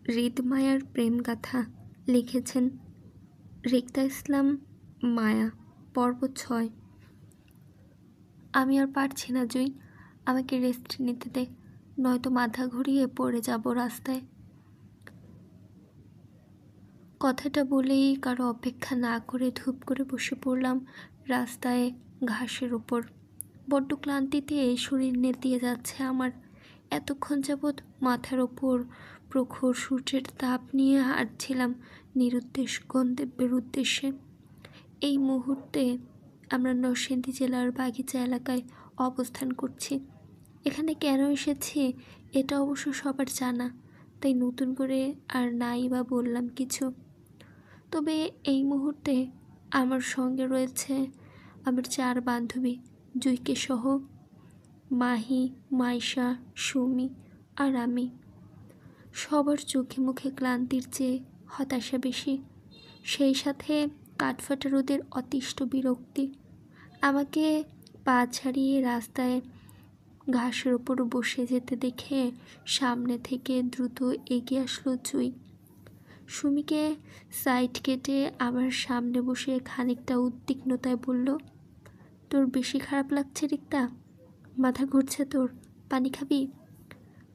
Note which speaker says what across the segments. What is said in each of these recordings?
Speaker 1: হৃদমায়ার প্রেমগাথা লিখেছেন রিক্তা ইসলাম মায়া। পর্ব 6। আমি আর পারছি না জুই, আমাকে রেস্ট নিতে দে, নয়তো মাথা ঘুরিয়ে পড়ে যাব রাস্তায়। কথাটা বলেই কারো অপেক্ষা না করে ধূপ করে বসে পড়লাম রাস্তায় ঘাসের ওপর। বড্ড ক্লান্তিতে শরীর নেতিয়ে যাচ্ছে আমার। এতক্ষণ যাবৎ মাথার ওপর প্রখর সূর্যের তাপ নিয়ে হাঁটছিলাম নিরুদ্দেশ গন্তব্যের উদ্দেশ্যে। এই মুহূর্তে আমরা নরসিংদী জেলার বাগিচা এলাকায় অবস্থান করছি। এখানে কেন এসেছি এটা অবশ্য সবার জানা, তাই নতুন করে আর নাই বা বললাম কিছু। তবে এই মুহূর্তে আমার সঙ্গে রয়েছে আমার 4 বান্ধবী, জুইকে সহ, মাহি, মাইশা, সুমি আর আমি। সবার চোখে মুখে ক্লান্তির চেয়ে হতাশা বেশি, সেই সাথে কাঠফাটা রোদের অতিষ্ঠ বিরক্তি। আমাকে পা ছাড়িয়ে রাস্তায় ঘাসের ওপর বসে যেতে দেখে সামনে থেকে দ্রুত এগিয়ে আসলো জুই। সুমিকে সাইড কেটে আমার সামনে বসে খানিকটা উদ্বিগ্নতায় বলল, তোর বেশি খারাপ লাগছে রিক্তা? মাথা ঘুরছে তোর? পানি খাবি?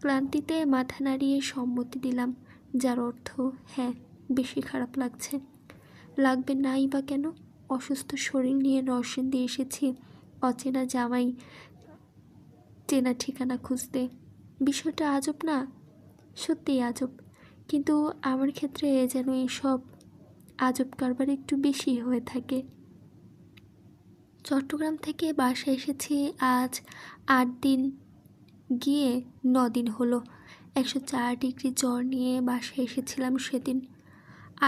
Speaker 1: ক্লান্তিতে মাথা নাড়িয়ে সম্মতি দিলাম, যার অর্থ হ্যাঁ, বেশি খারাপ লাগছে। লাগবে নাই বা কেন? অসুস্থ শরীর নিয়ে নরসিংদী এসেছি অচেনা জামাই চেনা ঠিকানা খুঁজতে। বিষয়টা আজব না? সত্যিই আজব, কিন্তু আমার ক্ষেত্রে যেন এইসব আজব কারবার একটু বেশি হয়ে থাকে। চট্টগ্রাম থেকে বাসায় এসেছি আজ 8 দিন, গিয়ে 9 দিন হলো। 104 ডিগ্রি জ্বর নিয়ে বাসায় এসেছিলাম সেদিন।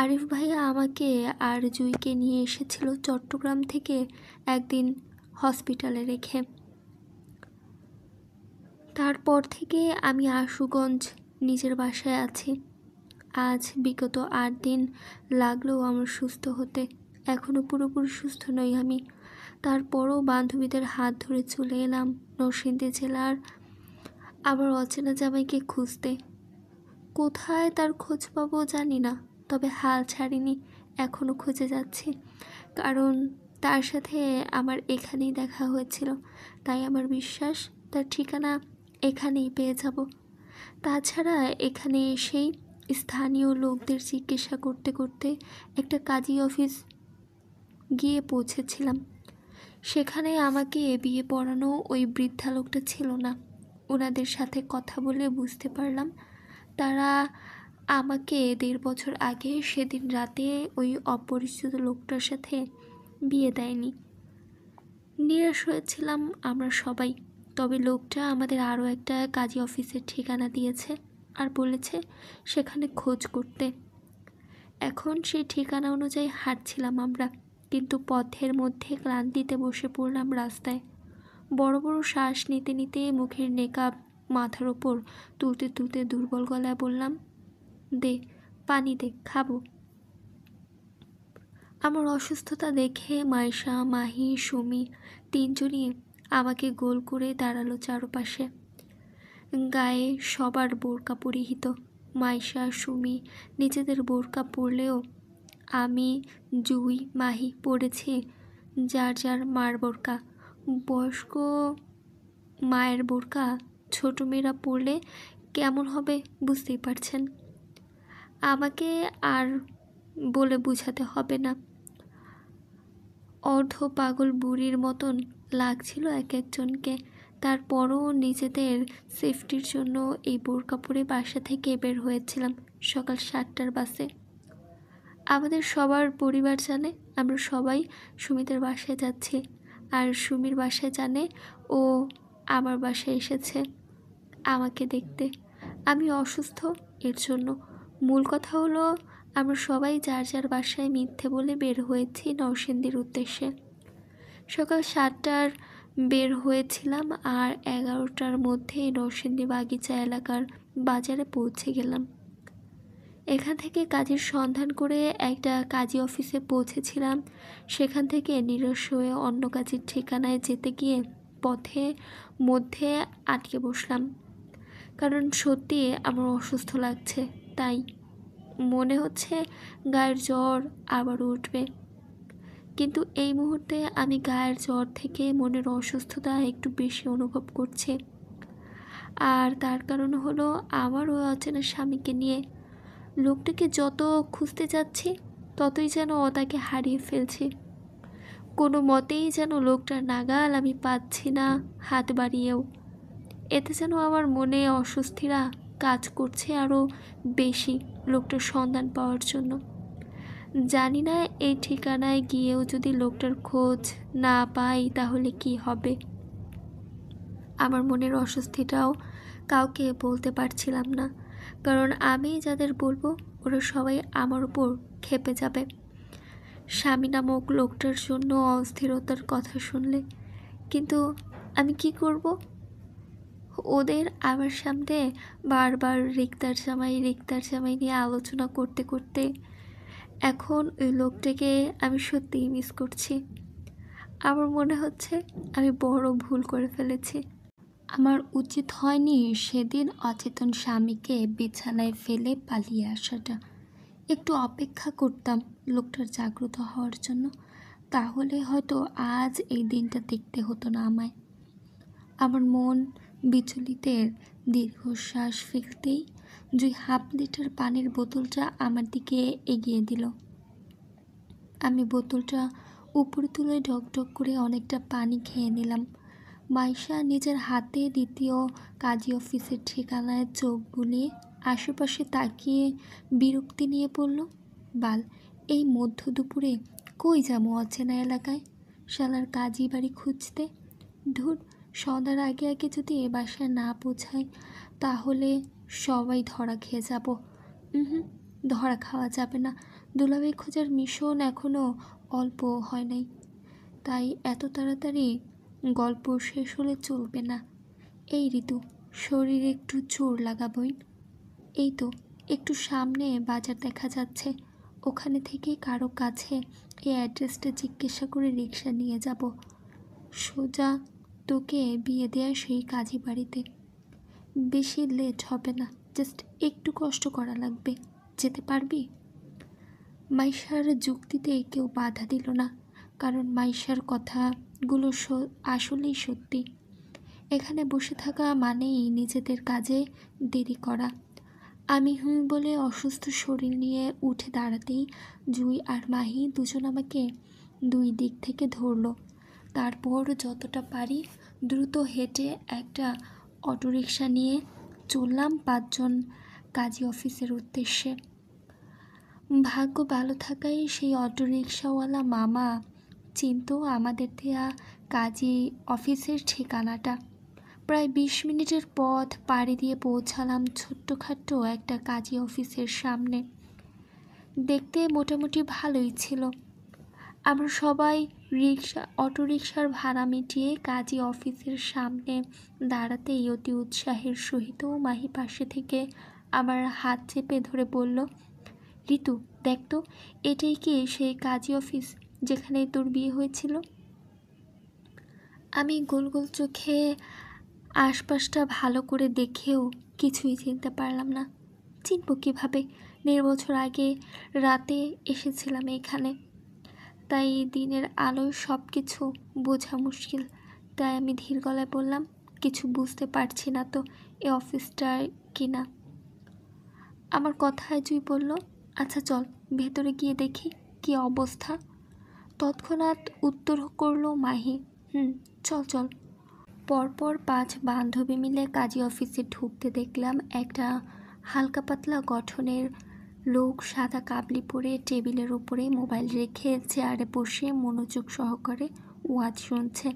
Speaker 1: আরিফ ভাইয়া আমাকে আর জুইকে নিয়ে এসেছিল চট্টগ্রাম থেকে একদিন হসপিটালে রেখে। তারপর থেকে আমি আশুগঞ্জ নিজের বাসায় আছি। আজ বিগত 8 দিন লাগলেও আমার সুস্থ হতে। এখনও পুরোপুরি সুস্থ নই আমি। তারপরও বান্ধবীদের হাত ধরে চলে এলাম নরসিংদী জেলার আমার অচেনা জামাইকে খুঁজতে। কোথায় তার খোঁজ পাবো জানি না, তবে হাল ছাড়িনি, এখনও খুঁজে যাচ্ছি। কারণ তার সাথে আমার এখানেই দেখা হয়েছিল, তাই আমার বিশ্বাস তার ঠিকানা এখানেই পেয়ে যাব। তাছাড়া এখানে এসেই স্থানীয় লোকদের জিজ্ঞাসা করতে করতে একটা কাজী অফিস গিয়ে পৌঁছেছিলাম। সেখানে আমাকে বিয়ে পড়ানো ওই বৃদ্ধা লোকটা ছিল না। ওনাদের সাথে কথা বলে বুঝতে পারলাম তারা আমাকে 1.5 বছর আগে সেদিন রাতে ওই অপরিচিত লোকটার সাথে বিয়ে দেয়নি। নিরাশ হয়েছিলাম আমরা সবাই। তবে লোকটা আমাদের আরও একটা কাজী অফিসের ঠিকানা দিয়েছে আর বলেছে সেখানে খোঁজ করতে। এখন সেই ঠিকানা অনুযায়ী হাঁটছিলাম আমরা, কিন্তু পথের মধ্যে ক্লান্তিতে বসে পড়লাম রাস্তায়। বড় বড় শ্বাস নিতে নিতে মুখের নেকাব মাথার ওপর তুলতে তুলতে দুর্বল গলায় বললাম, দে পানি দে, খাবো। আমার অসুস্থতা দেখে মাইশা, মাহি, সুমি 3 জনই আমাকে গোল করে দাঁড়ালো চারপাশে। গায়ে সবার বোরকা পরিহিত। মাইশা, সুমি নিজেদের বোরকা পরলেও আমি, জুই, মাহি পরেছি যার যার মার বোরকা। বয়স্ক মায়ের বোরকা ছোট মেয়েরা পরলে কেমন হবে বুঝতেই পারছেন। আমাকে আর বলে বোঝাতে হবে না। অর্ধ পাগল বুড়ির মতন লাগছিল এক একজনকে। তারপরও নিজেদের সেফটির জন্য এই বোরকা পরে বাসা থেকে বের হয়েছিলাম সকাল 7টার বাসে। আমাদের সবার পরিবার জানে আমরা সবাই সুমিদের বাসায় যাচ্ছি, আর সুমির বাসায় জানে ও আমার বাসায় এসেছে আমাকে দেখতে। আমি অসুস্থ এর জন্য। মূল কথা হলো আমরা সবাই যার যার বাসায় মিথ্যে বলে বের হয়েছি নরসিংদীর উদ্দেশ্যে। সকাল 7টার বের হয়েছিলাম আর 11টার মধ্যে নরসিংদী বাগিচা এলাকার বাজারে পৌঁছে গেলাম। এখান থেকে কাজের সন্ধান করে একটা কাজী অফিসে পৌঁছেছিলাম। সেখান থেকে নিরাশ হয়ে অন্য কাজের ঠিকানায় যেতে গিয়ে পথে মধ্যে আটকে বসলাম, কারণ সত্যি আমার অসুস্থ লাগছে। তাই মনে হচ্ছে গায়ের জ্বর আবার উঠবে। কিন্তু এই মুহূর্তে আমি গায়ের জ্বর থেকে মনের অসুস্থতা একটু বেশি অনুভব করছি। আর তার কারণ হলো আমার ওই অচেনা স্বামীকে নিয়ে। লোকটাকে যত খুঁজতে যাচ্ছি ততই যেন তাকে হারিয়ে ফেলছি। কোনো মতেই যেন লোকটার নাগাল আমি পাচ্ছি না, হাত বাড়িয়েও। এতে যেন আমার মনে অস্বস্তিরা কাজ করছে আরও বেশি লোকটার সন্ধান পাওয়ার জন্য। জানি না এই ঠিকানায় গিয়েও যদি লোকটার খোঁজ না পাই তাহলে কি হবে। আমার মনের অস্বস্তিটাও কাউকে বলতে পারছিলাম না, কারণ আমি যাদের বলবো ওরা সবাই আমার উপর ক্ষেপে যাবে স্বামী নামক লোকটার জন্য অস্থিরতার কথা শুনলে। কিন্তু আমি কি করব? ওদের আমার সামনে বারবার রিক্তার জামাই নিয়ে আলোচনা করতে করতে এখন ওই লোকটাকে আমি সত্যিই মিস করছি। আমার মনে হচ্ছে আমি বড় ভুল করে ফেলেছি। আমার উচিত হয়নি সেদিন অচেতন স্বামীকে বিছানায় ফেলে পালিয়ে আসাটা। একটু অপেক্ষা করতাম লোকটার জাগ্রত হওয়ার জন্য, তাহলে হয়তো আজ এই দিনটা দেখতে হতো না আমায়। আমার মন বিচলিতের দীর্ঘশ্বাস ফেলতেই জুই 1/2 লিটার পানির বোতলটা আমার দিকে এগিয়ে দিল। আমি বোতলটা উপরে তুলে ঢকঢক করে অনেকটা পানি খেয়ে নিলাম। মাইশা নিজের হাতে দ্বিতীয় কাজী অফিসের ঠিকানায় চোখ বুলিয়ে আশেপাশে তাকিয়ে বিরক্তি নিয়ে পড়ল, বাল, এই মধ্য দুপুরে কই যাবো অচেনা এলাকায়, শালার কাজী বাড়ি খুঁজতে। ধুর, সন্ধ্যার আগে আগে যদি এ বাসায় না পৌঁছাই তাহলে সবাই ধরা খেয়ে যাব। ধরা খাওয়া যাবে না। দুলাভাই খোঁজার মিশন এখনও অল্প হয় নাই, তাই এত তাড়াতাড়ি গল্প শেষ হলে চলবে না। এই ঋতু, শরীরে একটু জোর লাগাবই। এই তো একটু সামনে বাজার দেখা যাচ্ছে, ওখানে থেকে কারো কাছে এই অ্যাড্রেসটা জিজ্ঞাসা করে রিক্সা নিয়ে যাব সোজা তোকে বিয়ে দেয়া সেই কাজী বাড়িতে। বেশি লেট হবে না, জাস্ট একটু কষ্ট করা লাগবে। যেতে পারবি? মাইশার যুক্তিতে কেউ বাধা দিল না, কারণ মাইশার কথাগুলো আসলেই সত্যি। এখানে বসে থাকা মানেই নিজেদের কাজে দেরি করা। আমি বলে অসুস্থ শরীর নিয়ে উঠে দাঁড়াতেই জুই আর মাহি দুজন আমাকে দুই দিক থেকে ধরল। তারপর যতটা পারি দ্রুত হেঁটে একটা অটোরিকশা নিয়ে চললাম 5 জন কাজী অফিসের উদ্দেশ্যে। ভাগ্য ভালো থাকায় সেই অটোরিকশাওয়ালা মামা চিনতো আমাদের দেয়া কাজী অফিসের ঠিকানাটা। প্রায় 20 মিনিটের পথ পাড়ি দিয়ে পৌঁছালাম ছোট্টখাট্ট একটা কাজী অফিসের সামনে। দেখতে মোটামুটি ভালোই ছিল। আমরা সবাই অটোরিকশার ভাড়া মিটিয়ে কাজী অফিসের সামনে দাঁড়াতেই অতি উৎসাহের সহিত মাহি পাশে থেকে আমার হাত চেপে ধরে বলল, ঋতু, দেখ তো, এটাই কি সেই কাজী অফিস যেখানে তোর বিয়ে হয়েছিল? আমি গোল গোল চোখে আশপাশটা ভালো করে দেখেও কিছুই চিনতে পারলাম না। চিনব কীভাবে? 1.5 বছর আগে রাতে এসেছিলাম এখানে, তাই দিনের আলোয় সব কিছু বোঝা মুশকিল। তাই আমি ধীর গলায় বললাম, কিছু বুঝতে পারছি না তো এ অফিসটার কিনা। আমার কথায় জুই বলল, আচ্ছা চল ভেতরে গিয়ে দেখি কি অবস্থা। তৎক্ষণাৎ উত্তর করল মাহি, চল চল। পরপর 5 বান্ধবী মিলে কাজী অফিসে ঢুকতে দেখলাম একটা হালকা পাতলা গঠনের লোক সাদা কাবলি পরে টেবিলের উপরে মোবাইল রেখে চেয়ারে বসে মনোযোগ সহকারে ওয়াজ শুনছে।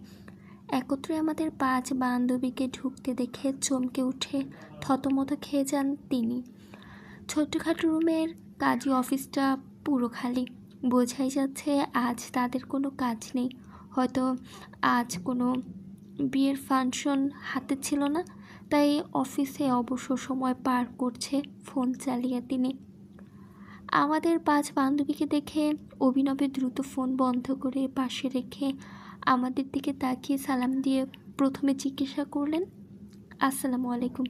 Speaker 1: একত্রে আমাদের 5 বান্ধবীকে ঢুকতে দেখে চমকে উঠে থতমত খেয়ে যান তিনি। ছোট্টখাটো রুমের কাজী অফিসটা পুরো খালি। বোঝাই যাচ্ছে আজ তাদের কোনো কাজ নেই, হয়তো আজ কোনো বিয়ের ফাংশন হাতে ছিল না, তাই অফিসে অবসর সময় পার করছে ফোন চালিয়ে তিনি। আমাদের 5 বান্ধবীকে দেখে অভিনবে দ্রুত ফোন বন্ধ করে পাশে রেখে আমাদের দিকে তাকিয়ে সালাম দিয়ে প্রথমে জিজ্ঞাসা করলেন, আসসালামু আলাইকুম।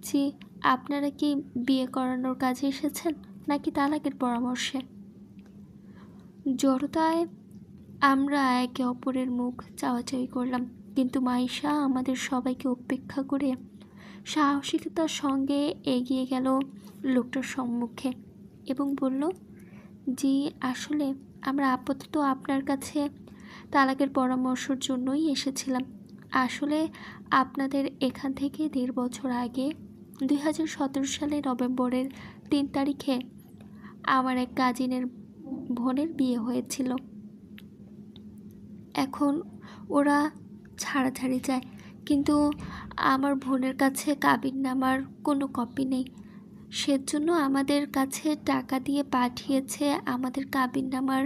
Speaker 1: জি আপনারা কি বিয়ে করানোর কাজে এসেছেন নাকি তালাকের পরামর্শে? জড়তায় আমরা একে অপরের মুখ চাওয়াচাওয়ি করলাম, কিন্তু মাইশা আমাদের সবাইকে উপেক্ষা করে সাহসিকতার সঙ্গে এগিয়ে গেল লোকটার সম্মুখে এবং বলল, জি আসলে আমরা আপাতত আপনার কাছে তালাকের পরামর্শের জন্যই এসেছিলাম। আসলে আপনাদের এখান থেকে 1.5 বছর আগে 2017 সালের নভেম্বরের 3 তারিখে আমার এক কাজিনের বোনের বিয়ে হয়েছিল। এখন ওরা ছাড়াছাড়ি যায়, কিন্তু আমার বোনের কাছে কাবিননামার কোনো কপি নেই। সেজন্য আমাদের কাছে টাকা দিয়ে পাঠিয়েছে আমাদের কাবিননামার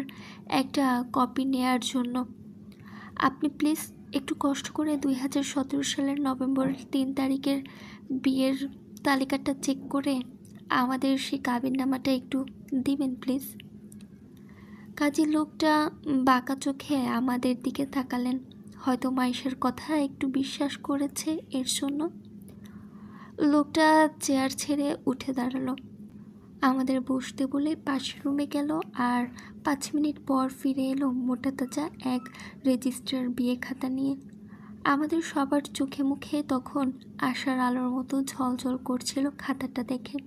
Speaker 1: একটা কপি নেয়ার জন্য। আপনি প্লিজ একটু কষ্ট করে 2017 সালের নভেম্বরের 3 তারিখের বিয়ের তালিকাটা চেক করে আমাদের সেই কাবিননামাটা একটু দিবেন প্লিজ। কাজের লোকটা বাঁকা চোখে আমাদের দিকে তাকালেন। হয়তো মাইশার কথা একটু বিশ্বাস করেছে এর জন্য। লোকটা চেয়ার ছেড়ে উঠে দাঁড়ালো, আমাদের বসতে বলে পাশের রুমে গেল, আর 5 মিনিট পর ফিরে এলো মোটা তাজা এক রেজিস্টার বিয়ে খাতা নিয়ে। আমাদের সবার চোখে মুখে তখন আশার আলোর মতো ঝলঝল করছিল খাতাটা দেখে।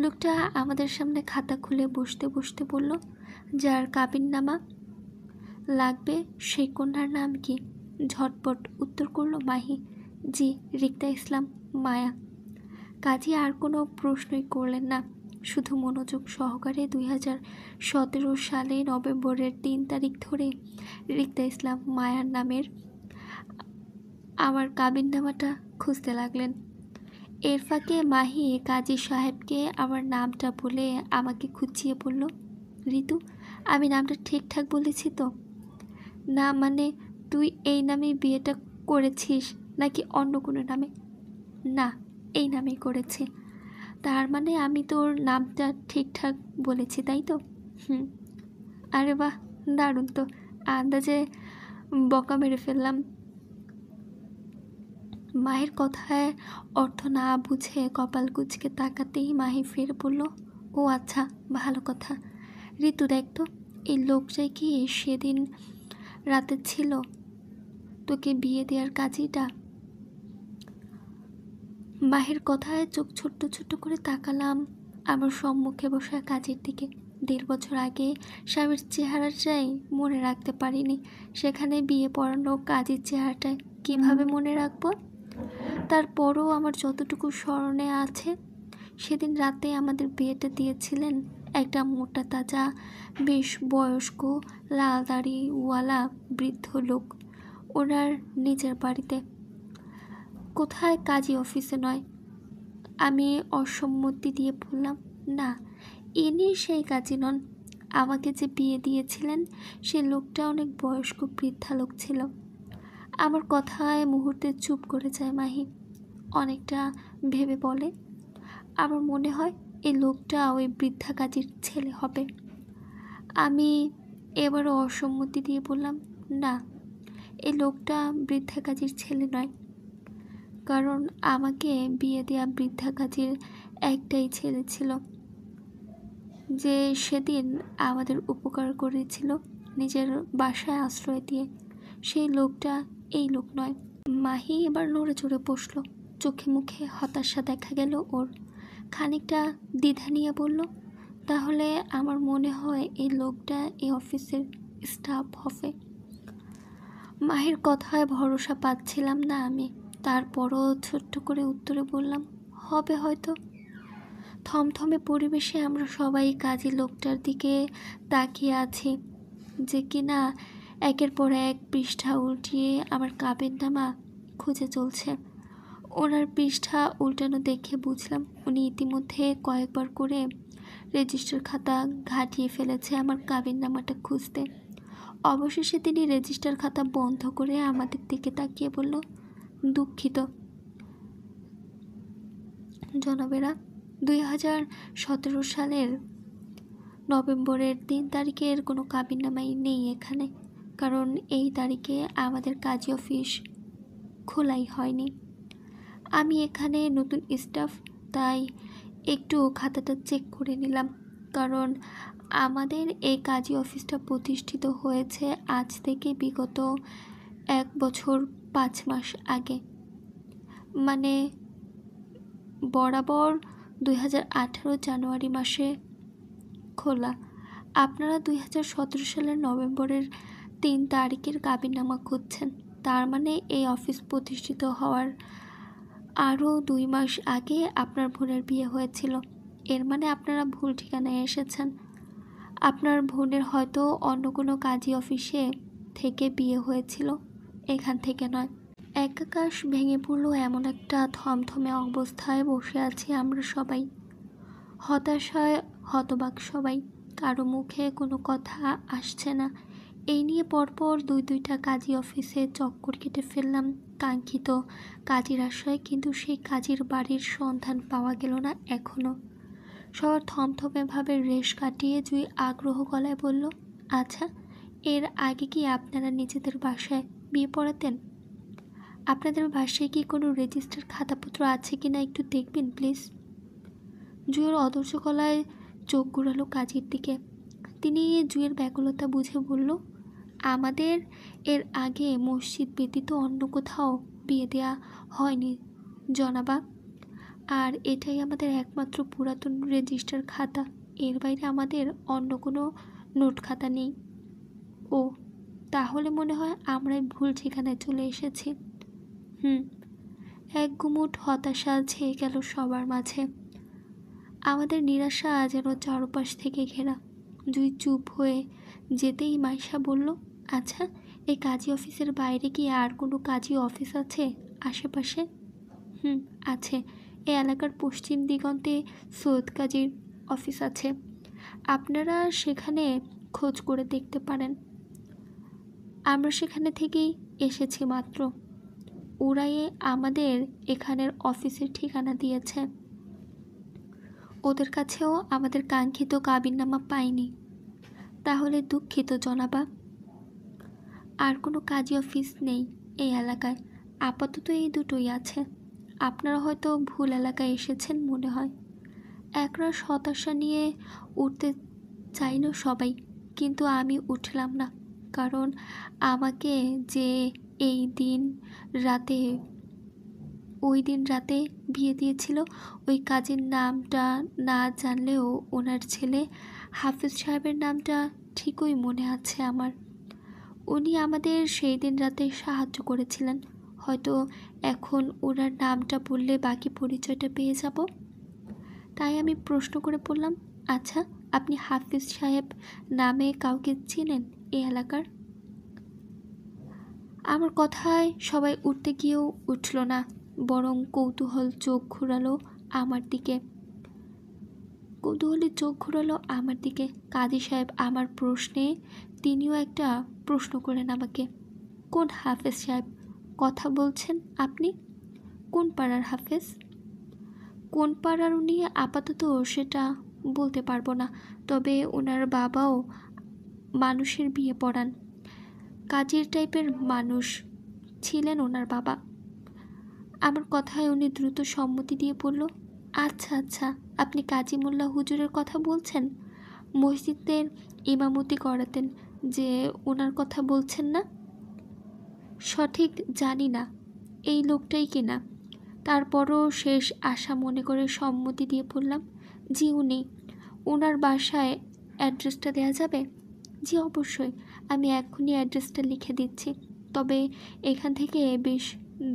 Speaker 1: লোকটা আমাদের সামনে খাতা খুলে বসতে বসতে বলল, যার কাবিননামা লাগবে সেই কন্যার নাম কি? ঝটপট উত্তর করলো মাহি, জি রিক্তা ইসলাম মায়া। কাজী আর কোনো প্রশ্নই করলেন না, শুধু মনোযোগ সহকারে 2017 সালে নভেম্বরের 3 তারিখ ধরে রিক্তা ইসলাম মায়ার নামের আমার কাবিননামাটা খুঁজতে লাগলেন। এর ফাঁকে মাহি কাজী সাহেবকে আমার নামটা বলে আমাকে খুঁচিয়ে বলল, ঋতু আমি নামটা ঠিকঠাক বলেছি তো? না মানে তুই এই নামেই বিয়েটা করেছিস নাকি অন্য কোনো নামে? না, এই নামেই করেছি। তার মানে আমি তোর নামটা ঠিকঠাক বলেছি তাই তো? হুম। আরে বাহ, দারুণ তো, আন্দাজে বকা মেরে ফেললাম। মায়ের কথায় অর্থ না বুঝে কপাল কুঁচকে তাকাতেই মাহি ফের বলল, ও আচ্ছা ভালো কথা। ঋতু দেখ তো, এই লোকটাই কি সেদিন রাতে ছিল তোকে বিয়ে দেওয়ার কাজীটা? মাহির কথায় চোখ ছোট্ট ছোট্ট করে তাকালাম আমার সম্মুখে বসা কাজের দিকে। 1.5 বছর আগে স্বামীর চেহারাটাই মনে রাখতে পারিনি, সেখানে বিয়ে পড়ানো কাজের চেহারাটা কীভাবে মনে রাখবো? তারপরও আমার যতটুকু স্মরণে আছে, সেদিন রাতে আমাদের বিয়েটা দিয়েছিলেন একটা মোটা তাজা বেশ বয়স্ক লাল দাড়িওয়ালা বৃদ্ধ লোক, ওনার নিজের বাড়িতে, কোথায় কাজী অফিসে নয়। আমি অসম্মতি দিয়ে বললাম, না ইনি সেই কাজী নন। আমাকে যে বিয়ে দিয়েছিলেন সে লোকটা অনেক বয়স্ক বৃদ্ধা লোক ছিল। আমার কথায় মুহূর্তে চুপ করে যায় মাহি, অনেকটা ভেবে বলে, আমার মনে হয় এই লোকটা ওই বৃদ্ধা কাজীর ছেলে হবে। আমি এবারও অসম্মতি দিয়ে বললাম, না এই লোকটা বৃদ্ধা কাজীর ছেলে নয়, কারণ আমাকে বিয়ে দেওয়া বৃদ্ধা কাজীর একটাই ছেলে ছিল, যে সেদিন আমাদের উপকার করেছিল নিজের বাসায় আশ্রয় দিয়ে। সেই লোকটা এই লোক নয়। মাহি এবার নড়ে চড়ে বসল, চোখে মুখে হতাশা দেখা গেল ওর। খানিকটা দ্বিধা নিয়ে বলল, তাহলে আমার মনে হয় এই লোকটা এই অফিসের স্টাফ হবে। মাহির কথায় ভরসা পাচ্ছিলাম না আমি, তারপরও ছোট্ট করে উত্তরে বললাম, হবে হয়তো। থমথমে পরিবেশে আমরা সবাই কাজী লোকটার দিকে তাকিয়ে আছি, যে কিনা একের পর এক পৃষ্ঠা উল্টিয়ে আমার কাবিননামা খুঁজে চলছে। ওনার পৃষ্ঠা উল্টানো দেখে বুঝলাম উনি ইতিমধ্যে কয়েকবার করে রেজিস্টার খাতা ঘাঁটিয়ে ফেলেছে আমার কাবিননামাটা খুঁজতে। অবশেষে তিনি রেজিস্টার খাতা বন্ধ করে আমাদের দিকে তাকিয়ে বলল, দুঃখিত জনাবেরা, 2017 সালের নভেম্বরের 3 তারিখের কোনো কাবিননামাই নেই এখানে, কারণ এই তারিখে আমাদের কাজী অফিস খোলাই হয়নি। আমি এখানে নতুন স্টাফ, তাই একটু খাতাটা চেক করে নিলাম, কারণ আমাদের এই কাজী অফিসটা প্রতিষ্ঠিত হয়েছে আজ থেকে বিগত 1 বছর 5 মাস আগে, মানে বরাবর 2018 জানুয়ারি মাসে খোলা। আপনারা 2017 সালের নভেম্বরের 3 তারিখের কাবিননামা খুঁজছেন, তার মানে এই অফিস প্রতিষ্ঠিত হওয়ার আরও 2 মাস আগে আপনার বোনের বিয়ে হয়েছিল। এর মানে আপনারা ভুল ঠিকানায় এসেছেন। আপনার বোনের হয়তো অন্য কোনো কাজী অফিসে থেকে বিয়ে হয়েছিল, এখান থেকে নয়। এক আকাশ ভেঙে পড়ল, এমন একটা থমথমে অবস্থায় বসে আছি আমরা সবাই, হতাশায় হতবাক সবাই। কারো মুখে কোনো কথা আসছে না। এই নিয়ে পরপর 2টা কাজী অফিসে চক্কর কেটে ফেললাম কাঙ্ক্ষিত কাজের আশায়, কিন্তু সেই কাজের বাড়ির সন্ধান পাওয়া গেল না এখনও। সবার থমথমে ভাবে রেশ কাটিয়ে জুই আগ্রহ গলায় বলল, আচ্ছা, এর আগে কি আপনারা নিজেদের বাসায় বিয়ে পড়াতেন? আপনাদের বাসায় কি কোনো রেজিস্টার খাতাপত্র আছে কি না একটু দেখবেন প্লিজ। জুয়ের অধৈর্য গলায় চোখ ঘুরালো কাজের দিকে। তিনি জুয়ের ব্যাকুলতা বুঝে বলল, আমাদের এর আগে মসজিদ ব্যতীত অন্য কোথাও বিয়ে দেওয়া হয়নি জনাবা, আর এটাই আমাদের একমাত্র পুরাতন রেজিস্টার খাতা। এর বাইরে আমাদের অন্য কোনো নোট খাতা নেই। ও, তাহলে মনে হয় আমরাই ভুল ঠিকানায় চলে এসেছি। এক গুমুট হতাশা ছেয়ে গেল সবার মাঝে। আমাদের নিরাশা যেন চারপাশ থেকে ঘেরা। জুই চুপ হয়ে যেতেই মাইশা বলল, আচ্ছা, এই কাজী অফিসের বাইরে কি আর কোনো কাজী অফিস আছে আশেপাশে? আছে। এই এলাকার পশ্চিম দিগন্তে সৈয়দ কাজীর অফিস আছে, আপনারা সেখানে খোঁজ করে দেখতে পারেন। আমরা সেখানে থেকেই এসেছি মাত্র, ওরাই আমাদের এখানের অফিসের ঠিকানা দিয়েছে। ওদের কাছেও আমাদের কাঙ্ক্ষিত কাবিননামা পাইনি। তাহলে দুঃখিত জনাবা, আর কোনো কাজী অফিস নেই এই এলাকায়, আপাতত এই দুটোই আছে। আপনারা হয়তো ভুল এলাকায় এসেছেন মনে হয়। একরাশ হতাশা নিয়ে উঠতে চাইল সবাই, কিন্তু আমি উঠলাম না, কারণ আমাকে যে ওই দিন রাতে বিয়ে দিয়েছিল, ওই কাজের নামটা না জানলেও ওনার ছেলে হাফিজ সাহেবের নামটা ঠিকই মনে আছে আমার। উনি আমাদের সেই দিন রাতে সাহায্য করেছিলেন। হয়তো এখন ওনার নামটা বললে বাকি পরিচয়টা পেয়ে যাব। তাই আমি প্রশ্ন করে বললাম, আচ্ছা, আপনি হাফিজ সাহেব নামে কাউকে চেনেন এই এলাকার? আমার কথায় সবাই উঠতে গিয়েও উঠল না, বরং কৌতূহলী চোখ ঘোরালো আমার দিকে। কাজী সাহেব আমার প্রশ্নে তিনিও একটা প্রশ্ন করেন আমাকে, কোন হাফেজ সাহেব কথা বলছেন আপনি? কোন পাড়ার হাফেজ? কোন পাড়ার উনি আপাতত সেটা বলতে পারবো না, তবে ওনার বাবাও মানুষের বিয়ে পড়ান, কাজের টাইপের মানুষ ছিলেন ওনার বাবা। আমার কথায় উনি দ্রুত সম্মতি দিয়ে বলল, আচ্ছা, আপনি কাজী মোল্লা হুজুরের কথা বলছেন? মসজিদের ইমামতি করাতেন যে, ওনার কথা বলছেন না? সঠিক জানি না এই লোকটাই কিনা, তারপরও শেষ আশা মনে করে সম্মতি দিয়ে বললাম, জি উনি। ওনার বাসায় অ্যাড্রেসটা দেওয়া যাবে? জি অবশ্যই, আমি এক্ষুনি অ্যাড্রেসটা লিখে দিচ্ছি। তবে এখান থেকে বেশ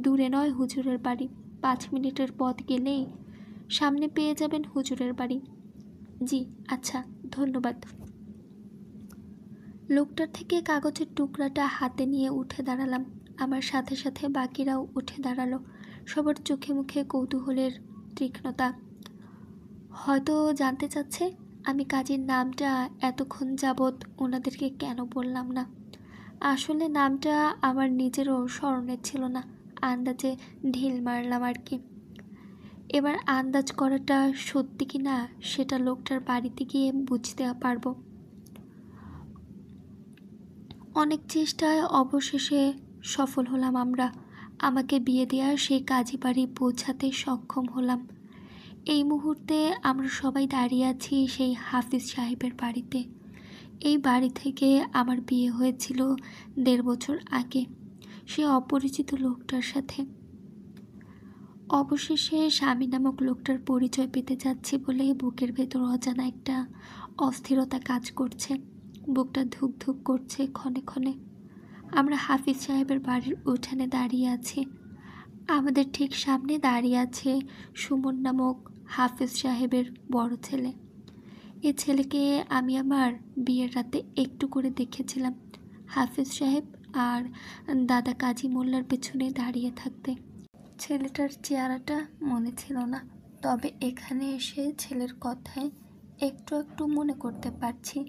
Speaker 1: দূরে নয় হুজুরের বাড়ি, 5 মিনিটের পথ গেলেই সামনে পেয়ে যাবেন হুজুরের বাড়ি। জি আচ্ছা, ধন্যবাদ। লোকটার থেকে কাগজের টুকরাটা হাতে নিয়ে উঠে দাঁড়ালাম। আমার সাথে সাথে বাকিরাও উঠে দাঁড়ালো। সবার চোখে মুখে কৌতূহলের তীক্ষ্ণতা। হয়তো জানতে চাচ্ছে আমি কাজের নামটা এতক্ষণ যাবৎ ওনাদেরকে কেন বললাম না। আসলে নামটা আমার নিজেরও স্মরণে ছিল না, আন্দাজে ঢিল মারলাম আর কি। এবার আন্দাজ করাটা সত্যি কি না সেটা লোকটার বাড়িতে গিয়ে বুঝতে পারবো। অনেক চেষ্টায় অবশেষে সফল হলাম আমরা। আমাকে বিয়ে দেওয়ার সেই কাজী বাড়ি পৌঁছাতে সক্ষম হলাম। এই মুহূর্তে আমরা সবাই দাঁড়িয়ে আছি সেই হাফিজ সাহেবের বাড়িতে। এই বাড়ি থেকে আমার বিয়ে হয়েছিল ১.৫ বছর আগে সে অপরিচিত লোকটার সাথে। অবশেষে স্বামী নামক লোকটার পরিচয় পেতে যাচ্ছি বলে বুকের ভেতর অজানা একটা অস্থিরতা কাজ করছে। বুকটা ধুক ধুক করছে ক্ষণে ক্ষণে। আমরা হাফিজ সাহেবের বাড়ির উঠানে দাঁড়িয়ে আছি। আমাদের ঠিক সামনে দাঁড়িয়ে আছে সুমন নামক হাফিজ সাহেবের বড় ছেলে। এ ছেলেকে আমি আমার বিয়ের রাতে একটু করে দেখেছিলাম হাফিজ সাহেব আর দাদা কাজী মোল্লার পেছনে দাঁড়িয়ে থাকতে। ছেলেটার চেহারাটা মনে ছিল না, তবে এখানে এসে ছেলের কথায় একটু একটু মনে করতে পারছি।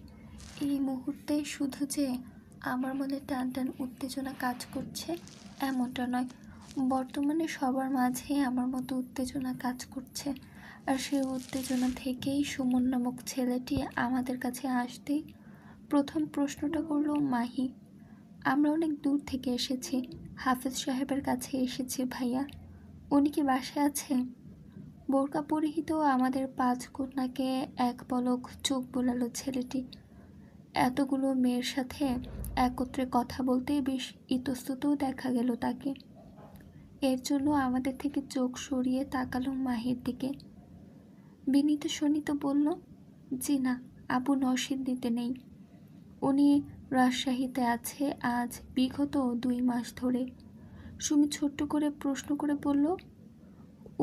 Speaker 1: এই মুহূর্তে শুধু যে আমার মনে টান টান উত্তেজনা কাজ করছে এমনটা নয়, বর্তমানে সবার মাঝে আমার মতো উত্তেজনা কাজ করছে। আর সেই উত্তেজনা থেকেই সুমন নামক ছেলেটি আমাদের কাছে আসতেই প্রথম প্রশ্নটা করলো, মাহি, আমরা অনেক দূর থেকে এসেছি, হাফিজ সাহেবের কাছে এসেছি ভাইয়া, উনি কি বাসায় আছে? বোরকা পরিহিত আমাদের 5 কন্যাকে এক পলক চোখ বোলালো ছেলেটি। এতগুলো মেয়ের সাথে একত্রে কথা বলতে বেশ ইতস্ততও দেখা গেল তাকে। এর জন্য আমাদের থেকে চোখ সরিয়ে তাকালো মাহির দিকে। বিনীত শোনিত বলল, জি না, আবু নরসিংদীতে নেই, উনি রাজশাহীতে আছে আজ বিগত 2 মাস ধরে। সুমি ছোট্ট করে প্রশ্ন করে বলল,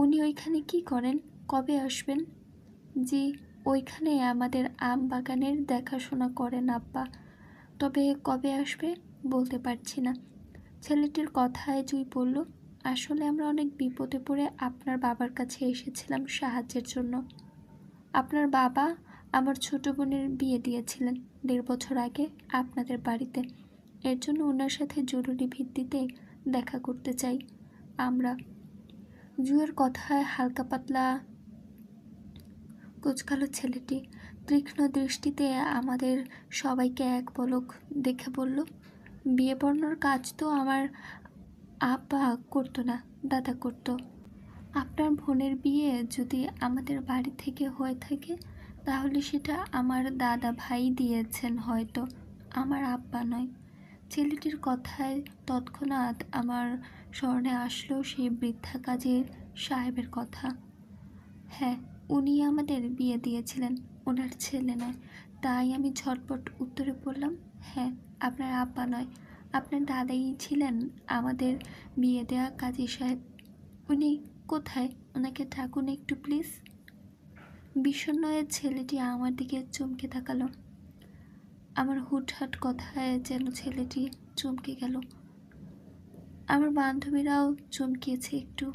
Speaker 1: উনি ওইখানে কি করেন, কবে আসবেন? জি, ওইখানে আমাদের আম বাগানের দেখাশোনা করেন আব্বা, তবে কবে আসবে বলতে পারছি না। ছেলেটির কথায় জুই বলল, আসলে আমরা অনেক বিপদে পড়ে আপনার বাবার কাছে এসেছিলাম সাহায্যের জন্য। আপনার বাবা আমার ছোট বোনের বিয়ে দিয়েছিলেন 1.5 বছর আগে আপনাদের বাড়িতে। এর জন্য ওনার সাথে জরুরি ভিত্তিতে দেখা করতে চাই আমরা। জুয়ের কথায় হালকা পাতলা কুচকালো ছেলেটি। তীক্ষ্ণ দৃষ্টিতে আমাদের সবাইকে এক পলক দেখে বলল, বিয়ে পড়ানোর কাজ তো আমার আব্বা করতো না, দাদা করতো। আপনার বোনের বিয়ে যদি আমাদের বাড়ি থেকে হয়ে থাকে তাহলে সেটা আমার দাদা ভাই দিয়েছেন হয়তো, আমার আব্বা নয়। ছেলেটির কথায় তৎক্ষণাৎ আমার স্মরণে আসলো সেই বৃদ্ধা কাজী সাহেবের কথা। হ্যাঁ, উনি আমাদের বিয়ে দিয়েছিলেন, ওনার ছেলে নয়। তাই আমি ঝটপট উত্তরে বললাম, হ্যাঁ, আপনার আব্বা নয়, আপনার দাদাই ছিলেন আমাদের বিয়ে দেওয়া কাজী সাহেব। উনি কোথায়, ওনাকে ডাকুন একটু প্লিজ। বিষণ্ণ ছেলেটি আমার দিকে চমকে তাকালো। আমার হুটহাট কথায় যেন ছেলেটি চমকে গেল। আমার বান্ধবীরাও চমকিয়েছে একটু।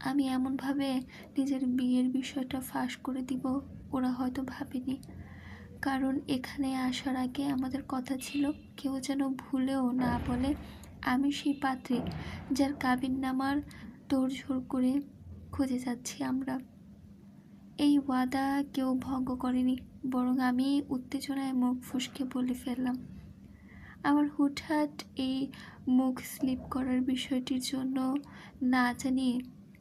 Speaker 1: আমি এমনভাবে নিজের বিয়ের বিষয়টা ফাঁস করে দিব ওরা হয়তো ভাবেনি, কারণ এখানে আসার আগে আমাদের কথা ছিল কেউ যেন ভুলেও না বলে আমি সেই পাত্রী যার কাবিননামার তোড়জোড় করে খুঁজে যাচ্ছি আমরা। এই ওয়াদা কেউ ভঙ্গ করেনি, বরং আমি উত্তেজনায় মুখ ফসকে বলে ফেললাম। আমার হুটহাট এই মুখ স্লিপ করার বিষয়টির জন্য না জানি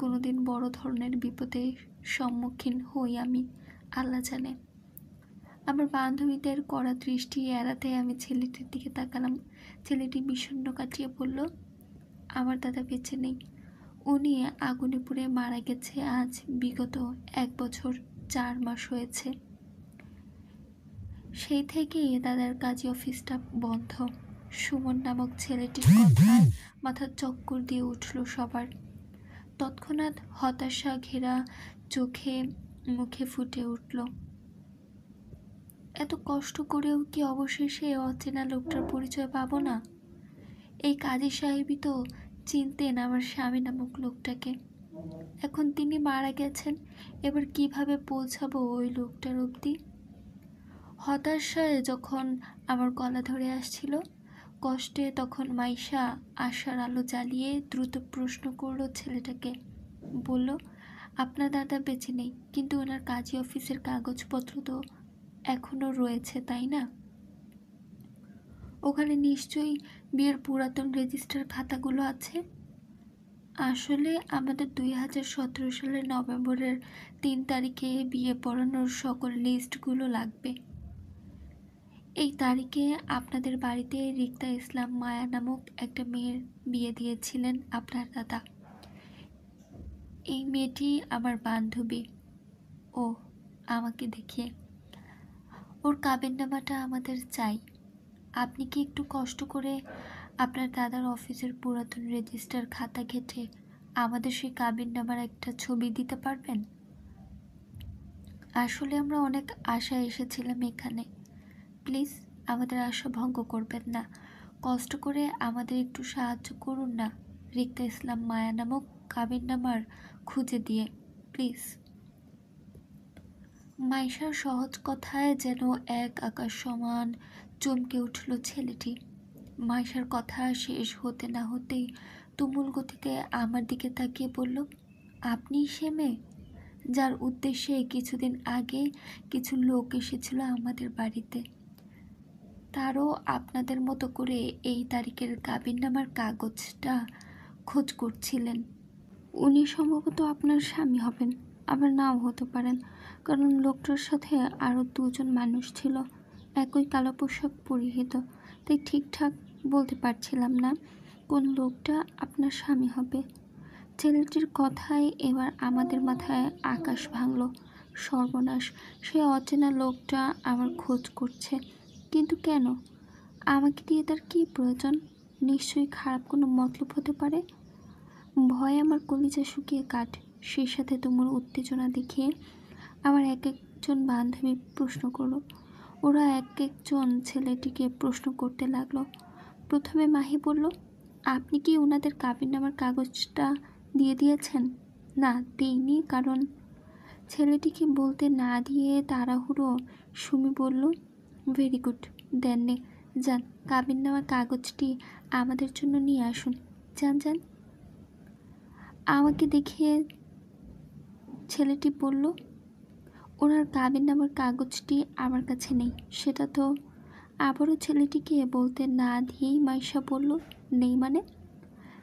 Speaker 1: কোনোদিন বড় ধরনের বিপদের সম্মুখীন হই আমি, আল্লাহ জানে। আমার বান্ধবীদের কড়া দৃষ্টি এড়াতে আমি ছেলেটির দিকে তাকালাম। ছেলেটি বিষণ্ণ কাটিয়ে বলল, আমার দাদা বেঁচে নেই, উনি আগুনে পুড়ে মারা গেছে আজ বিগত 1 বছর 4 মাস হয়েছে। সেই থেকেই দাদার কাজী অফিসটা বন্ধ। সুমন নামক ছেলেটির কথায় মাথা চক্কর দিয়ে উঠল সবার। তৎক্ষণাৎ হতাশা ঘেরা চোখে মুখে ফুটে উঠল, এত কষ্ট করেও কি অবশেষে অচেনা লোকটার পরিচয় পাবো না? এই কাজী সাহেবই তো চিনতেন আমার স্বামী নামক লোকটাকে। এখন তিনি মারা গেছেন, এবার কিভাবে পৌঁছাবো ওই লোকটার অবধি? হতাশায় যখন আমার গলা ধরে আসছিল, কষ্টে তখন মাইশা আশার আলো জ্বালিয়ে দ্রুত প্রশ্ন করলো ছেলেটাকে। বলল, আপনার দাদা বেঁচে নেই, কিন্তু ওনার কাজী অফিসের কাগজপত্র তো এখনও রয়েছে, তাই না? ওখানে নিশ্চয়ই বিয়ের পুরাতন রেজিস্টার খাতাগুলো আছে। আসলে আমাদের 2017 সালের নভেম্বরের 3 তারিখে বিয়ে পড়ানোর সকল লিস্টগুলো লাগবে। এই তারিখে আপনাদের বাড়িতে রিক্তা ইসলাম মায়া নামক একটা মেয়ের বিয়ে দিয়েছিলেন আপনার দাদা। এই মেয়েটি আমার বান্ধবী। ও আমাকে দেখিয়ে ওর কাবিননামাটা আমাদের চাই। আপনি কি একটু কষ্ট করে আপনার দাদার অফিসের পুরাতন রেজিস্টার খাতা ঘেঁটে আমাদের সেই কাবিননামার একটা ছবি দিতে পারবেন? আসলে আমরা অনেক আশায় এসেছিলাম এখানে। প্লিজ আমাদের আশা ভঙ্গ করবেন না। কষ্ট করে আমাদের একটু সাহায্য করুন না রিক্তা ইসলাম মায়া নামক কাবিননামার খুঁজে দিয়ে, প্লিজ। মাইশার সহজ কথায় যেন এক আকাশ সমান চমকে উঠল ছেলেটি। মাইশার কথা শেষ হতে না হতেই তুমুল গতিতে আমার দিকে তাকিয়ে বলল, আপনি সে মেয়ে যার উদ্দেশ্যে কিছুদিন আগে কিছু লোক এসেছিল আমাদের বাড়িতে। তারও আপনাদের মতো করে এই তারিখের কাবিননামার কাগজটা খোঁজ করছিলেন। উনি সম্ভবত আপনার স্বামী হবেন, আবার নাও হতে পারেন, কারণ লোকটার সাথে আরও দুজন মানুষ ছিল, একই কালো পোশাক পরিহিত। তাই ঠিকঠাক বলতে পারছিলাম না কোন লোকটা আপনার স্বামী হবে। ছেলেটির কথায় এবার আমাদের মাথায় আকাশ ভাঙল। সর্বনাশ, সে অচেনা লোকটা আমার খোঁজ করছে, কিন্তু কেন? আমাকে দিয়ে তার কী প্রয়োজন? নিশ্চয়ই খারাপ কোনো মতলব হতে পারে। ভয়ে আমার কলিজা শুকিয়ে কাঠ। সেই সাথে তুমুল উত্তেজনা দেখিয়ে আমার এক একজন বান্ধবী প্রশ্ন করলো। ওরা এক একজন ছেলেটিকে প্রশ্ন করতে লাগলো। প্রথমে মাহি বলল, আপনি কি ওনাদের কাবিননামার কাগজটা দিয়ে দিয়েছেন? না, দিইনি। কারণ? ছেলেটিকে বলতে না দিয়ে তাড়াহুড়ো সুমি বলল, ভেরি গুড, দেননি। যান, কাবিননামার কাগজটি আমাদের জন্য নিয়ে আসুন। যান যান। আমাকে দেখিয়ে ছেলেটি বলল, ওনার কাবিননামার কাগজটি আমার কাছে নেই। সেটা তো। আবারও ছেলেটিকে বলতে না দিয়েই মাইশা বলল, নেই মানে?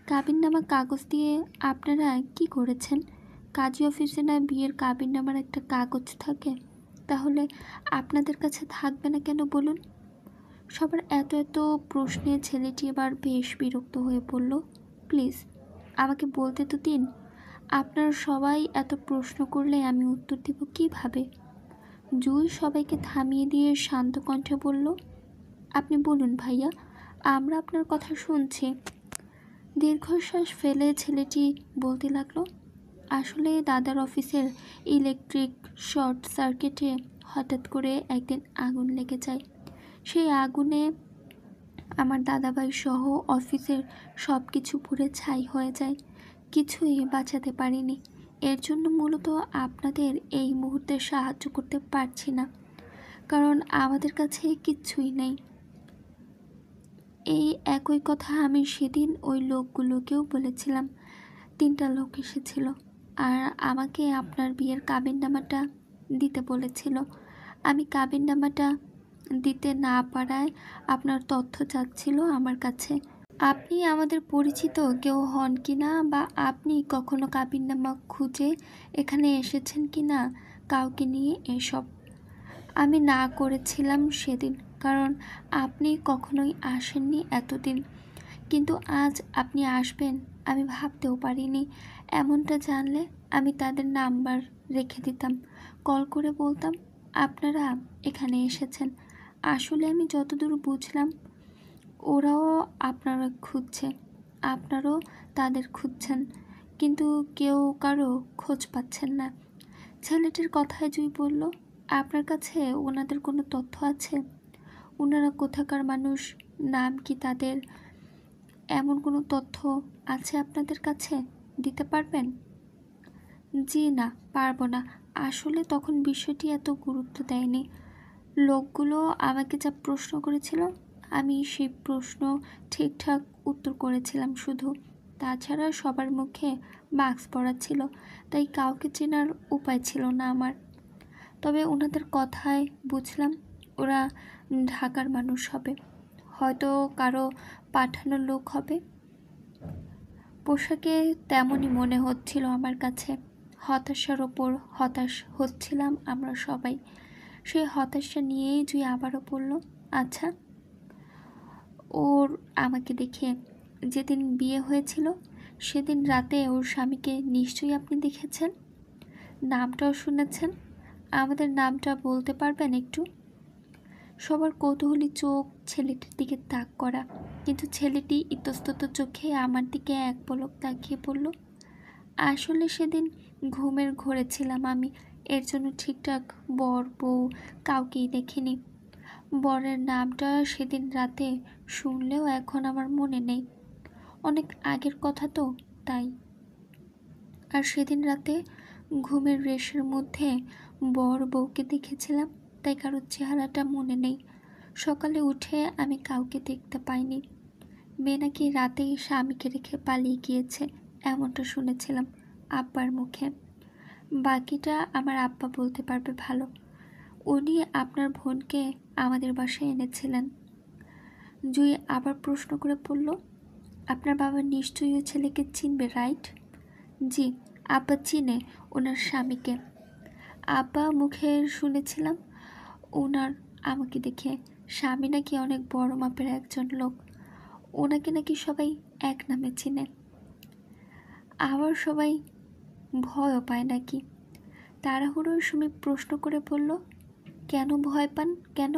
Speaker 1: কাবিননামার কাগজ দিয়ে আপনারা কি করেছেন? কাজী অফিসে না বিয়ের কাবিননামার একটা কাগজ থাকে? তাহলে আপনাদের কাছে থাকবে না কেন বলুন? সবার এত এত প্রশ্নে ছেলেটি এবার বেশ বিরক্ত হয়ে পড়ল। প্লিজ আমাকে বলতে তো দিন। আপনারা সবাই এত প্রশ্ন করলে আমি উত্তর দেব কীভাবে? জুই সবাইকে থামিয়ে দিয়ে শান্ত কণ্ঠে বলল, আপনি বলুন ভাইয়া, আমরা আপনার কথা শুনছি। দীর্ঘশ্বাস ফেলে ছেলেটি বলতে লাগলো, আসলে দাদার অফিসের ইলেকট্রিক শর্ট সার্কিটে হঠাৎ করে একদিন আগুন লেগে যায়। সেই আগুনে আমার দাদাভাই সহ অফিসের সব কিছু পুড়ে ছাই হয়ে যায়। কিছুই বাঁচাতে পারিনি। এর জন্য মূলত আপনাদের এই মুহূর্তে সাহায্য করতে পারছি না, কারণ আমাদের কাছে কিচ্ছুই নেই। এই একই কথা আমি সেদিন ওই লোকগুলোকেও বলেছিলাম। 3টা লোক এসেছিল আর আমাকে আপনার বিয়ের কাবিননামাটা দিতে বলেছিল। আমি কাবিননামাটা দিতে না পারায় আপনার তথ্য চাচ্ছিল আমার কাছে। আপনি আমাদের পরিচিত কেউ হন কি না, বা আপনি কখনো কাবিননামা খুঁজে এখানে এসেছেন কি না কাউকে নিয়ে, এসব। আমি না করেছিলাম সেদিন, কারণ আপনি কখনোই আসেননি এতদিন। কিন্তু আজ আপনি আসবেন আমি ভাবতেও পারিনি। এমনটা জানলে আমি তাদের নাম্বার রেখে দিতাম, কল করে বলতাম আপনারা এখানে এসেছেন। আসলে আমি যতদূর বুঝলাম ওরাও আপনারা খুঁজছে, আপনারাও তাদের খুঁজছেন, কিন্তু কেউ কারো খোঁজ পাচ্ছেন না। ছেলেটির কথায় জুই বলল, আপনার কাছে ওনাদের কোনো তথ্য আছে? ওনারা কোথাকার মানুষ, নাম কি তাদের, এমন কোনো তথ্য আছে আপনাদের কাছে? দিতে পারবেন? জি না, পারবো না। আসলে তখন বিষয়টি এত গুরুত্ব দেয়নি। লোকগুলো আমাকে যা প্রশ্ন করেছিল আমি সেই প্রশ্ন ঠিকঠাক উত্তর করেছিলাম শুধু। তাছাড়া সবার মুখে মাস্ক পরা ছিল, তাই কাউকে চেনার উপায় ছিল না আমার। তবে ওনাদের কথায় বুঝলাম ওরা ঢাকার মানুষ হবে, হয়তো কারো পাঠানো লোক হবে। পোশাকে তেমনই মনে হচ্ছিল আমার কাছে। হতাশার ওপর হতাশ হচ্ছিলাম আমরা সবাই। সেই হতাশা নিয়েই জুই আবারও বলল, আচ্ছা, ওর আমাকে দেখে যেদিন বিয়ে হয়েছিল সেদিন রাতে ওর স্বামীকে নিশ্চয়ই আপনি দেখেছেন, নামটাও শুনেছেন। আমাদের নামটা বলতে পারবেন একটু? সবার কৌতূহলী চোখ ছেলেটির দিকে তাক করা, কিন্তু ছেলেটি ইতস্তত চোখে আমার দিকে এক পলক তাকিয়ে বলল, আসলে সেদিন ঘুমের ঘোরে ছিলাম আমি, এর জন্য ঠিকঠাক বর বউ কাউকেই দেখিনি। বরের নামটা সেদিন রাতে শুনলেও এখন আমার মনে নেই, অনেক আগের কথা তো, তাই। আর সেদিন রাতে ঘুমের রেশের মধ্যে বর বউকে দেখেছিলাম, তাই কারোর চেহারাটা মনে নেই। সকালে উঠে আমি কাউকে দেখতে পাইনি। মেয়ে নাকি রাতেই স্বামীকে রেখে পালিয়ে গিয়েছে, এমনটা শুনেছিলাম আব্বার মুখে। বাকিটা আমার আব্বা বলতে পারবে ভালো। উনি আপনার বোনকে আমাদের বাসায় এনেছিলেন। জুই আবার প্রশ্ন করে পড়ল, আপনার বাবা নিশ্চয়ই ওই ছেলেকে চিনবে, রাইট? জি, আব্বা চিনে ওনার স্বামীকে। আব্বা মুখে শুনেছিলাম ওনার আমাকে দেখে। স্বামী নাকি অনেক বড় মাপের একজন লোক, ওনাকে নাকি সবাই এক নামে চিনে। আবার সবাই ভয়ও পায় নাকি। তাড়াহুড়োর সুমি প্রশ্ন করে বলল, কেন ভয় পান, কেন?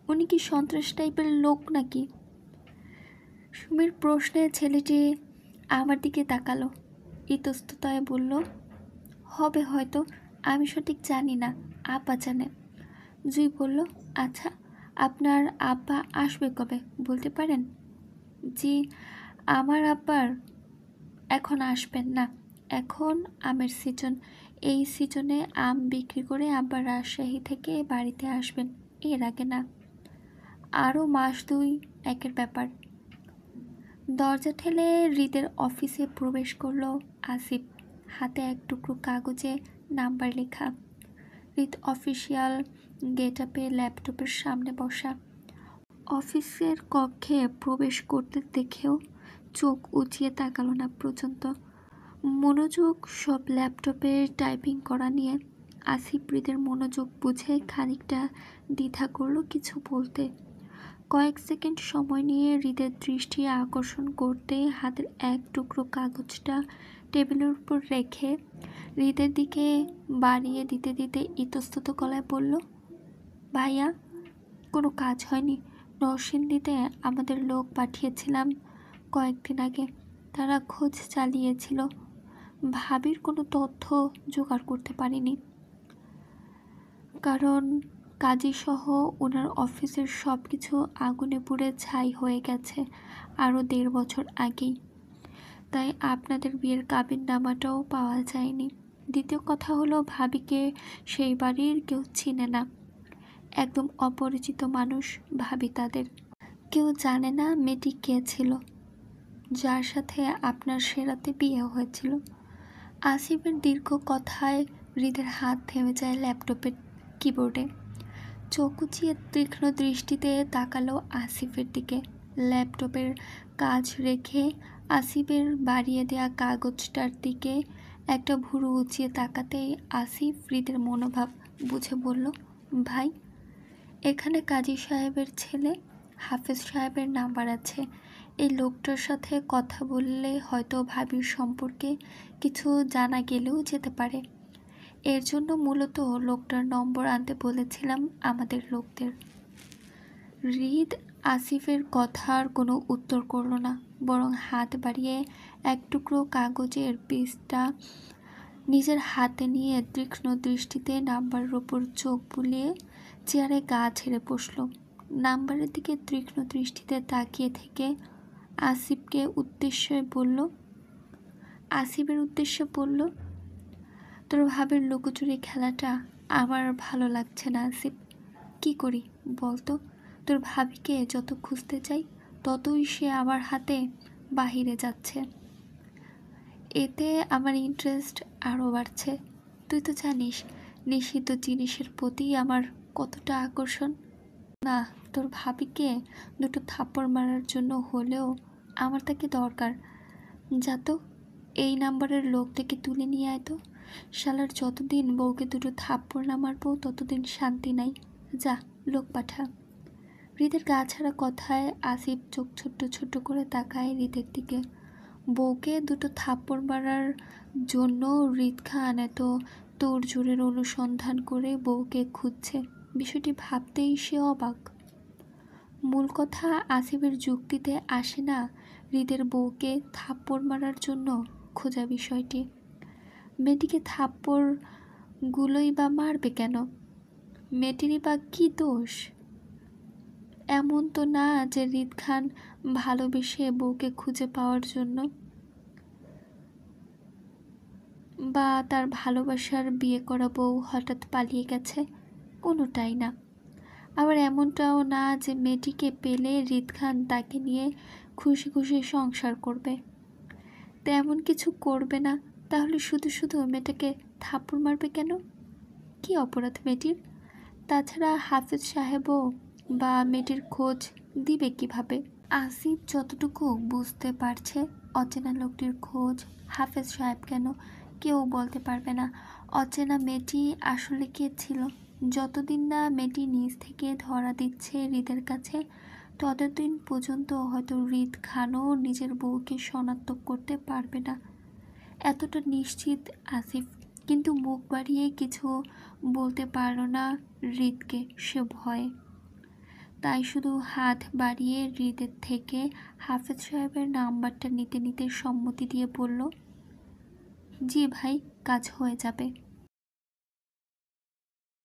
Speaker 1: উনি কি সন্ত্রাস টাইপের লোক নাকি? সুমির প্রশ্নে ছেলেটি আমার দিকে তাকালো, ইতস্ততায় বলল, হবে হয়তো, আমি সঠিক জানি না, আব্বা জানে। জুই বলল, আচ্ছা, আপনার আব্বা আসবে কবে বলতে পারেন? জি, আমার আব্বার এখন আসবেন না, এখন আমের সিজন। এই সিজনে আম বিক্রি করে আব্বা রাজশাহী থেকে বাড়িতে আসবেন, এর আগে না। আরও মাস দুই একের ব্যাপার। দরজা ঠেলে হৃদের অফিসে প্রবেশ করল আসিফ, হাতে এক টুকরো কাগজে নাম্বার লেখা। হৃদ অফিসিয়াল গেট আপে ল্যাপটপের সামনে বসা। অফিসের কক্ষে প্রবেশ করতে দেখেও চোখ উঁচিয়ে তাকালো না পর্যন্ত। মনোযোগ সব ল্যাপটপে টাইপিং করা নিয়ে। আসিফ হৃদের মনোযোগ বুঝে খানিকটা দ্বিধা করলো কিছু বলতে। কয়েক সেকেন্ড সময় নিয়ে হৃদের দৃষ্টি আকর্ষণ করতে হাতের এক টুকরো কাগজটা টেবিলের উপর রেখে হৃদের দিকে বাড়িয়ে দিতে দিতে ইতস্তত গলায় বলল, ভাইয়া, কোনো কাজ হয়নি। নরসিংদীতে আমাদের লোক পাঠিয়েছিলাম কয়েকদিন আগে, তারা খোঁজ চালিয়েছিল, ভাবির কোনো তথ্য জোগাড় করতে পারিনি, কারণ কাজীসহ ওনার অফিসের সব কিছু আগুনে পুড়ে ছাই হয়ে গেছে আরও 1.5 বছর আগেই। তাই আপনাদের বিয়ের কাবিননামাটাও পাওয়া যায়নি। দ্বিতীয় কথা হলো, ভাবিকে সেই বাড়ির কেউ চিনে না, একদম অপরিচিত মানুষ ভাবি তাদের। কেউ জানে না মেয়েটি কে ছিল, যার সাথে আপনার সে রাতে বিয়ে হয়েছিল। আসিফের দীর্ঘ কথায় হৃদের হাত থেমে যায় ল্যাপটপের কিবোর্ডে। চোখ উঁচিয়ে তীক্ষ্ণ দৃষ্টিতে তাকালো আসিফের দিকে। ল্যাপটপের কাজ রেখে আসিফের বাড়িয়ে দেয়া কাগজটার দিকে একটা ভুরু উঁচিয়ে তাকাতেই আসিফ হৃদের মনোভাব বুঝে বলল, ভাই, এখানে কাজী সাহেবের ছেলে হাফেজ সাহেবের নাম্বার আছে। এই লোকটার সাথে কথা বললে হয়তো ভাবির সম্পর্কে কিছু জানা গেলেও যেতে পারে। এর জন্য মূলত লোকটার নম্বর আনতে বলেছিলাম আমাদের লোকদের। হৃদ আসিফের কথার কোনো উত্তর করল না, বরং হাত বাড়িয়ে এক টুকরো কাগজের পিসটা নিজের হাতে নিয়ে তীক্ষ্ণ দৃষ্টিতে নাম্বারের ওপর চোখ বুলিয়ে চেয়ারে গা ঝেড়ে বসল। নাম্বারের দিকে তীক্ষ্ণ দৃষ্টিতে তাকিয়ে থেকে আসিফের উদ্দেশ্যে বলল, তোর ভাবের লুকোচুরি খেলাটা আমার ভালো লাগছে না আসিফ। কি করি বলতো? তোর ভাবিকে যত খুঁজতে চাই ততই সে আমার হাতে বাহিরে যাচ্ছে। এতে আমার ইন্টারেস্ট আরও বাড়ছে। তুই তো জানিস নিষিদ্ধ জিনিসের প্রতি আমার কতটা আকর্ষণ। না, তোর ভাবিকে দুটো থাপ্পড় মারার জন্য হলেও আমার তাকে দরকার। যা তো, এই নাম্বারের লোকটাকে তুলে নিয়ে আয় তো। শালার যতদিন বউকে দুটো থাপ্পড় না মারবো ততদিন শান্তি নাই। যা, লোক পাঠা। হৃদের গা ছাড়া কথায় আসিফ চোখ ছোট্ট ছোট্ট করে তাকায় হৃদের দিকে। বউকে দুটো থাপ্পড় মারার জন্য হৃদ খান এত তোড়জোড়ের অনুসন্ধান করে বউকে খুঁজছে, বিষয়টি ভাবতেই সে অবাক। মূল কথা আসিফের যুক্তিতে আসে না হৃদের বউকে থাপ্পড় মারার জন্য খোঁজা বিষয়টি। মেয়েটিকে থাপ্পড়গুলোই বা মারবে কেন? মেয়েটিরই বা কী দোষ? এমন তো না যে হৃদ খান ভালোবেসে বউকে খুঁজে পাওয়ার জন্য বা তার ভালোবাসার বিয়ে করা বউ হঠাৎ পালিয়ে গেছে, কোনোটাই না। আবার এমনটাও না যে মেয়েটিকে পেলে হৃদ খান তাকে নিয়ে খুশি খুশি সংসার করবে। তেমন কিছু করবে না, তাহলে শুধু শুধু মেয়েটাকে থাপ্পড় মারবে কেন? কি অপরাধ মেয়েটির? তাছাড়া হাফেজ সাহেবও বা মেয়েটির খোঁজ দিবে কিভাবে? আসিফ যতটুকু বুঝতে পারছে, অচেনা লোকটির খোঁজ হাফেজ সাহেব কেন কেউ বলতে পারবে না। অচেনা মেয়েটি আসলে কে ছিল? যতদিন না মেয়েটি নিজ থেকে ধরা দিচ্ছে হৃদের কাছে, ততদিন পর্যন্ত হয়তো হৃদ খানও নিজের বউকে শনাক্ত করতে পারবে না, এতটা নিশ্চিত আসিফ। কিন্তু মুখ বাড়িয়ে কিছু বলতে পারল না হৃদকে, সে ভয়ে। তাই শুধু হাত বাড়িয়ে হৃদের থেকে হাফেজ সাহেবের নাম্বারটা নিতে নিতে সম্মতি দিয়ে বলল, জি ভাই, কাজ হয়ে যাবে।